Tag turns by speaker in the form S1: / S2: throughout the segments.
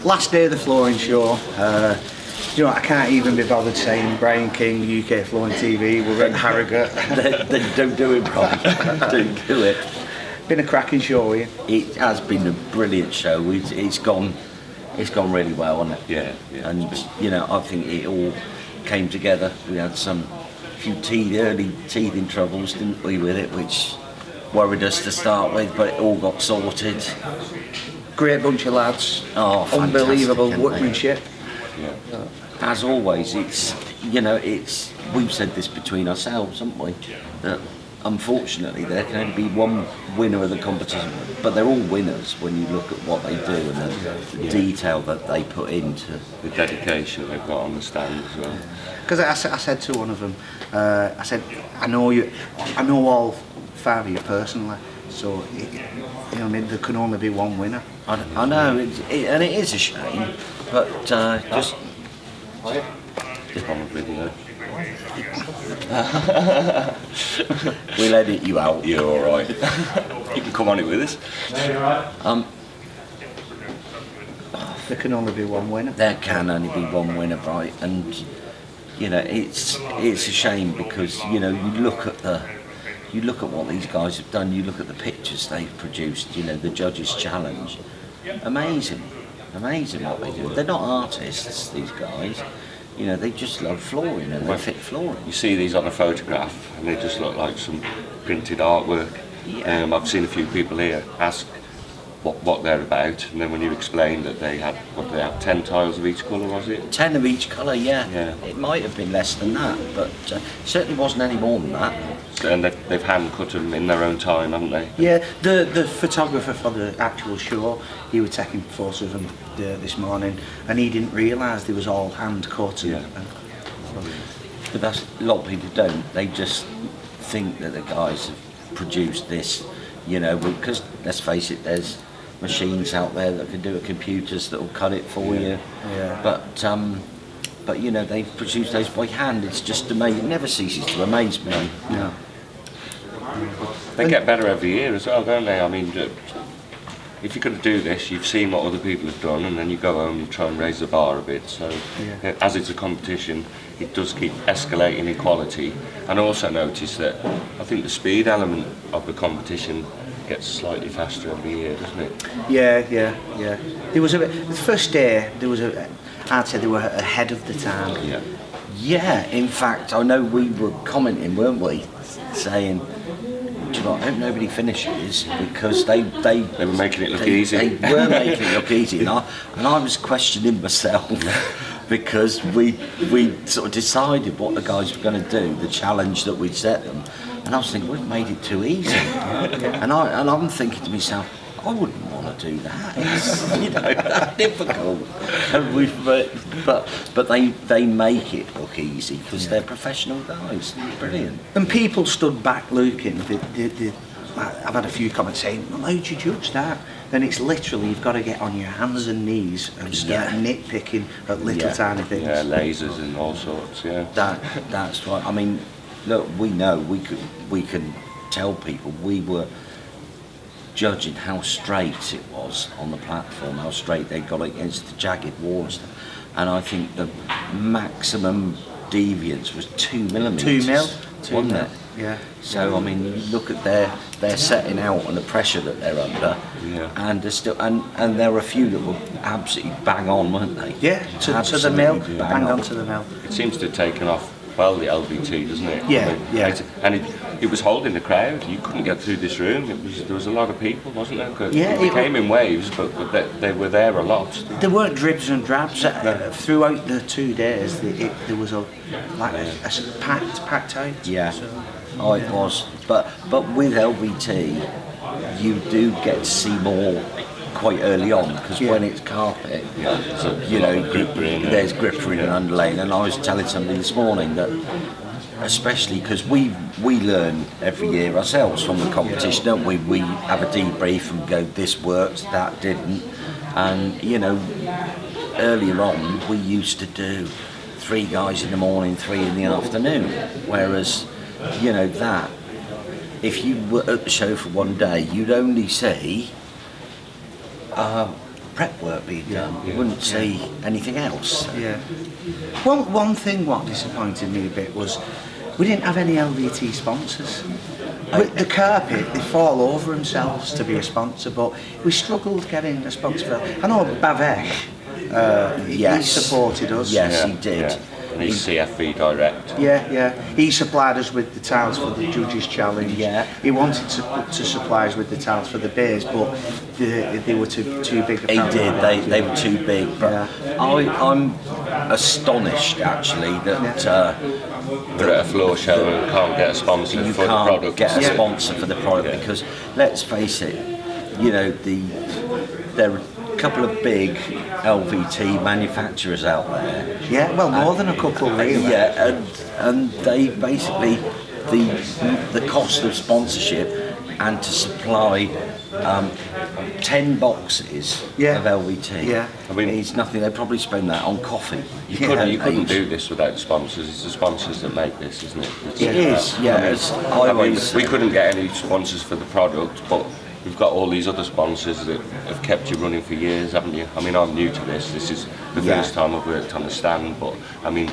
S1: Last day of the flooring show. You know, I can't even be bothered saying Brian King, UK Flooring TV, we're at Harrogate.
S2: They don't do it properly. Don't do it.
S1: Been a cracking show here.
S2: It has been a brilliant show. It's gone really well, hasn't it?
S3: Yeah.
S2: And you know, I think it all came together. We had some few early teething troubles, didn't we, with it, which worried us to start with, but it all got sorted.
S1: Great bunch of lads.
S2: Oh,
S1: unbelievable
S2: fantastic,
S1: workmanship.
S3: Yeah.
S2: As always, we've said this between ourselves, haven't we? That unfortunately there can only be one winner of the competition, but they're all winners when you look at what they do and the detail that they put into
S3: The dedication they've got on the stand as well.
S1: Because I said to one of them, I said, I know all 5 of you personally, so there can only be one winner.
S2: I know, and it is a shame, but just
S3: It's on the video.
S2: we'll edit you out.
S3: You're all right. You can come on it with us.
S1: There can only be one winner.
S2: There can only be one winner, right? And you know, it's a shame because you look at what these guys have done. You look at the pictures they've produced. You know, the judges' challenge. Amazing what they do. They're not artists, these guys. You know, they just love flooring and they fit flooring.
S3: You see these on a photograph and they just look like some printed artwork.
S2: Yeah.
S3: I've seen a few people here ask what they're about, and then when you explain that they had 10 tiles of each colour, was it?
S2: 10 of each colour, yeah.
S3: Yeah.
S2: It might have been less than that, but certainly wasn't any more than that.
S3: And they've hand cut them in their own time, haven't they?
S1: Yeah, the photographer for the actual show, he was taking photos of them this morning, and he didn't realise they was all hand cut.
S2: But that's, a lot of people don't. They just think that the guys have produced this, you know, because let's face it, there's machines out there that can do it, computers that will cut it for you.
S1: Yeah.
S2: But you know, they've produced those by hand. It's just amazing. It never ceases to amaze me.
S1: Yeah.
S3: They get better every year as well, don't they? I mean, if you're going to do this, you've seen what other people have done, and then you go home and try and raise the bar a bit. So, as it's a competition, it does keep escalating in quality. And also notice that I think the speed element of the competition gets slightly faster every year, doesn't it?
S1: Yeah. There was the first day. I'd say they were ahead of the time.
S3: Yeah.
S2: Yeah. In fact, I know we were commenting, weren't we, saying, do you know, I hope nobody finishes because they
S3: were making it look easy.
S2: They were making it look easy, and I was questioning myself because we sort of decided what the guys were going to do, the challenge that we'd set them, and I was thinking we've made it too easy, and I'm thinking to myself, I wouldn't want to do that. It's, you know, that's difficult. But they make it look easy because they're professional guys. Brilliant.
S1: And people stood back looking. I've had a few comments saying, well, how'd you judge that? And it's literally, you've got to get on your hands and knees and start nitpicking at little tiny things.
S3: Yeah, lasers and all sorts, yeah.
S2: That's right. I mean, look, we know, we can tell people we were judging how straight it was on the platform, how straight they got against the jagged walls, and I think the maximum deviance was 2 millimetres.
S1: 2 mil,
S2: wasn't it?
S1: Yeah.
S2: So I mean, you look at their setting out and the pressure that they're under, and there's still and there were a few that were absolutely bang on, weren't they?
S1: Yeah, to the mill, bang on to the mill.
S3: It seems to have taken off well, the LVT, doesn't it?
S1: Yeah, yeah.
S3: And it was holding the crowd. You couldn't get through this room. There was a lot of people, wasn't there? It came in waves, but they were there a lot.
S1: There weren't dribs and drabs. Throughout the 2 days, there was a packed out.
S2: Yeah, so, it was. But with LVT, you do get to see more quite early on because when it's carpet, you know, there's gripper in and underlaying. And I was telling somebody this morning that, especially because we learn every year ourselves from the competition, don't we? We have a debrief and go, this worked, that didn't, and you know, earlier on we used to do 3 guys in the morning, 3 in the afternoon, whereas you know that if you were at the show for one day, you'd only see prep work being done. You
S3: yeah.
S2: wouldn't see anything else.
S1: Yeah. One thing what disappointed me a bit was we didn't have any LVT sponsors. With the carpet, they fall over themselves to be a sponsor, but we struggled getting a sponsor. I know Bavesh, he supported us.
S2: Yes, he did.
S3: Yeah. And he's CFV direct.
S1: Yeah. He supplied us with the tiles for the Judges Challenge.
S2: Yeah.
S1: He wanted to supply us with the tiles for the beers, but they were too big.
S2: He did. They were too big. But I'm astonished actually that
S3: We're at a floor show and can't get a sponsor
S2: you
S3: for the
S2: can't
S3: product.
S2: get a sponsor for the product because let's face it, you know there are a couple of big LVT manufacturers out there.
S1: Yeah, well, more than a couple, really.
S2: Yeah, and they basically the cost of sponsorship and to supply 10 boxes of LVT.
S1: Yeah.
S3: I mean,
S2: it's nothing. They probably spend that on coffee.
S3: You couldn't do this without sponsors. It's the sponsors that make this, isn't it?
S2: It is. Yeah.
S3: I mean, we couldn't get any sponsors for the product, but we've got all these other sponsors that have kept you running for years, haven't you? I mean, I'm new to this. This is the first time I've worked on the stand, but I mean,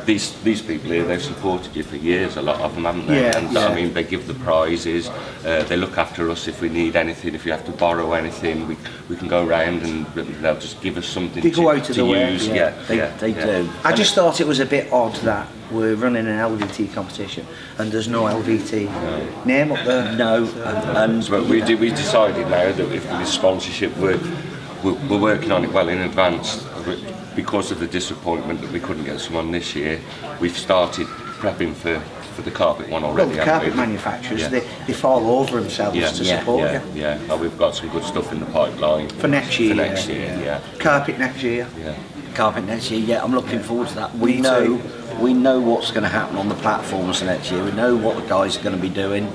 S3: these people here, they've supported you for years, a lot of them, haven't they? I mean, they give the prizes, they look after us if we need anything, if you have to borrow anything, we can go round and they'll just give us something
S1: They go out of the way,
S3: use.
S2: They do.
S1: I just thought it was a bit odd that we're running an LVT competition and there's no LVT name up there.
S2: No, and
S3: But we decided now that if with this sponsorship, we're working on it well in advance. Because of the disappointment that we couldn't get someone this year, we've started prepping for the carpet one already.
S1: Well, the carpet manufacturers, they fall over themselves to support you.
S3: Yeah. And we've got some good stuff in the pipeline
S1: For next year.
S3: Yeah.
S1: Carpet next year.
S3: Yeah.
S2: carpet next year. Yeah, I'm looking forward to that.
S1: Me too.
S2: We know what's going to happen on the platforms next year. We know what the guys are going to be doing.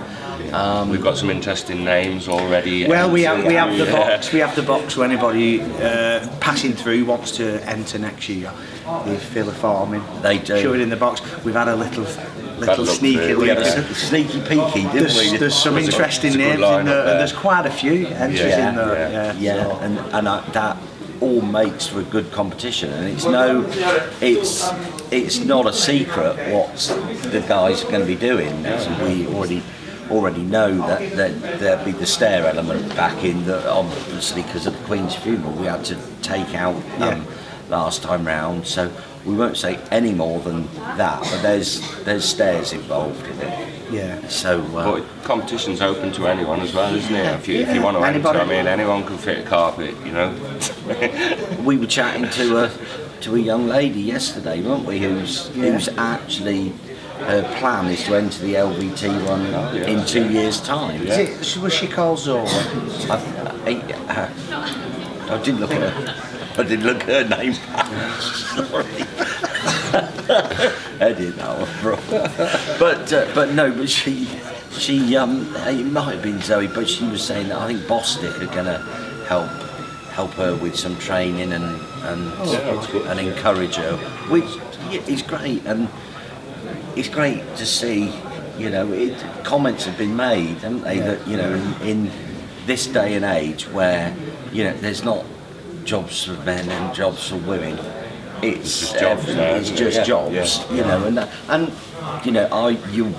S3: We've got some interesting names already.
S1: Well, we have the box. We have the box. So anybody passing through wants to enter next year, they fill a form in.
S2: They do.
S1: Show it in the box. We've had a little sneaky
S3: through.
S2: We had
S1: look.
S2: a sneaky peeky, didn't we?
S1: There's some interesting names in there, and there's quite a few entries in there.
S2: Yeah,
S1: So.
S2: and that all makes for a good competition, and it's not a secret what the guys are going to be doing. We already know that there'll be the stair element back in, obviously because of the Queen's funeral we had to take out last time round, so we won't say any more than that, but there's stairs involved in it.
S1: Yeah.
S2: So
S3: but competition's open to anyone as well, isn't it? If you want to enter, I mean, anyone can fit a carpet, you know.
S2: we were chatting to a young lady yesterday, weren't we, who's actually her plan is to enter the LVT one in 2 years' time.
S1: Was she called Zola?
S2: I didn't look at her. I didn't look at her name. Sorry. I didn't know her. But no, but she it might have been Zoe, but she was saying that I think Boston are going to help her with some training and encourage her, which is great, and it's great to see. You know, comments have been made, haven't they? That, you know, in this day and age where, you know, there's not jobs for men and jobs for women. It's just jobs. It's just jobs. You know, and you know, you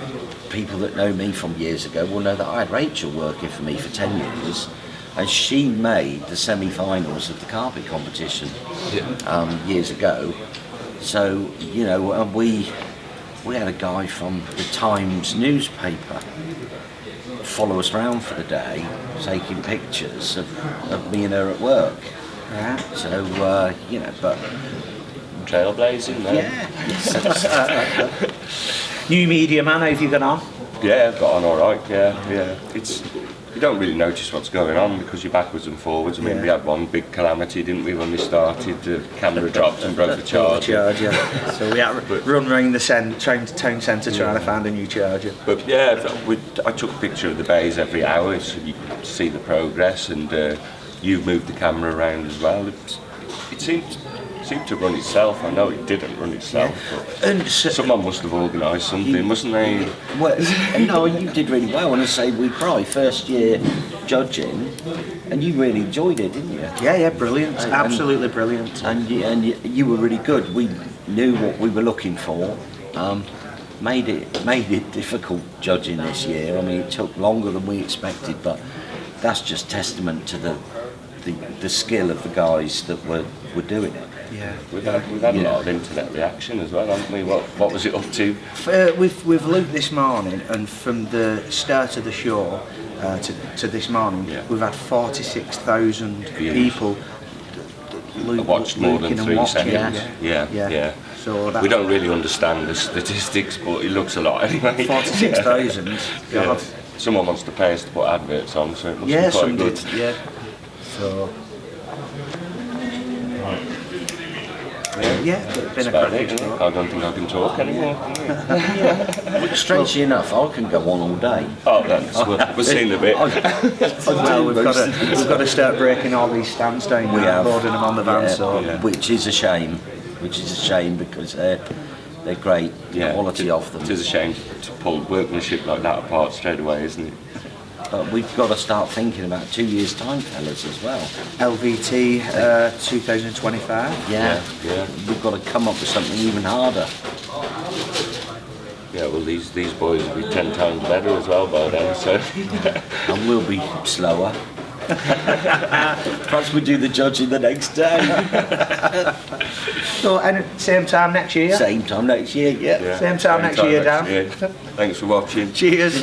S2: people that know me from years ago will know that I had Rachel working for me for 10 years, and she made the semi-finals of the carpet competition years ago. So, you know, and we had a guy from the Times newspaper follow us around for the day, taking pictures of me and her at work.
S1: Right.
S2: So, you know, but...
S3: Trailblazing, no?
S2: Yeah.
S1: New media man, how have you gone on?
S3: Yeah, I've got on all right. Yeah. You don't really notice what's going on because you're backwards and forwards. I mean, we had one big calamity, didn't we, when we started? The camera dropped and broke the charger.
S1: So we had to run around the town centre trying to find a new charger.
S3: But yeah, I took a picture of the bays every hour so you could see the progress, and you've moved the camera around as well. It seemed to run itself. I know it didn't run itself, but
S1: And so,
S3: someone must have organised something, mustn't they?
S2: Well, no, you did really well. And I say we cry first year judging, and you really enjoyed it, didn't you?
S1: yeah, brilliant,
S2: And-
S1: absolutely brilliant.
S2: You were really good. We knew what we were looking for. Made it difficult judging this year. I mean, it took longer than we expected, but that's just testament to the skill of the guys that were doing it.
S1: Yeah.
S3: We've had a lot of internet reaction as well, haven't we? What was it up to?
S1: We've looked this morning, and from the start of the show to this morning,
S3: Yeah.
S1: we've had 46,000
S3: Views.
S1: people
S3: Watched more than
S1: looking and
S3: 3
S1: watching.
S3: seconds. Yeah.
S1: So that,
S3: We don't really understand the statistics, but it looks a lot anyway.
S1: 46,000.
S3: Yeah.
S1: God.
S3: Someone wants to pay us to put adverts on, so it must
S1: Yeah,
S3: be quite
S1: some
S3: good.
S1: did. Yeah. So. Yeah, it's been
S3: That's
S1: a
S3: about
S1: cracking
S3: it, isn't it?
S1: show.
S3: I don't think I can talk anymore.
S2: Strangely enough, I can go on all day.
S3: Oh, that's we'll see in a bit.
S1: Well, we've got to start breaking all these stands down
S2: We
S1: now,
S2: have.
S1: loading them on the van.
S2: Yeah,
S1: So
S3: Yeah.
S2: which is a shame. Because they're great. The quality of them.
S3: It is a shame to pull workmanship like that apart straight away, isn't it?
S2: But we've got to start thinking about 2 years' time, fellas, as well.
S1: LVT 2025.
S2: Yeah.
S3: Yeah.
S2: We've got to come up with something even harder.
S3: Yeah, well, these boys will be 10 times better as well by then, so...
S2: And we'll be slower. Perhaps we do the judging the next day.
S1: So, and same time next year.
S2: Same time next year, yeah.
S3: Yeah,
S1: Same time next year, Dan.
S3: year. Thanks for watching.
S1: Cheers.